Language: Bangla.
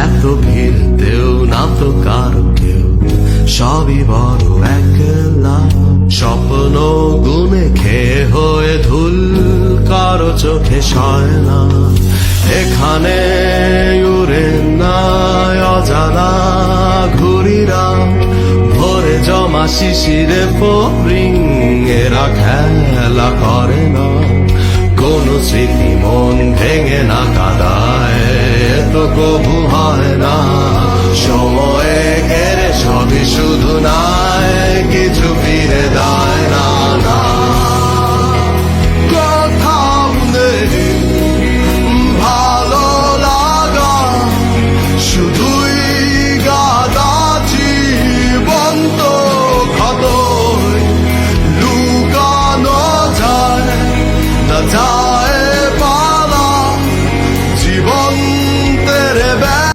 এত ভিড়তেও না তো কারো কেউ, সবই বড় একলা। স্বপ্ন গুনে খেয়ে হয়ে ধুল, কারো চোখে সয় না। এখানে উড়ে না অজানা ঘুরিরা, ভোরে জমা শিশিরে ফরিং, এরা খেলা করে না। কোন স্মৃতি মন ভেঙে না কাদায়, তো কবু হয় না। সময়ে ঘেরে সবই শুধু নাই, কিছু ফিরে দেয় না।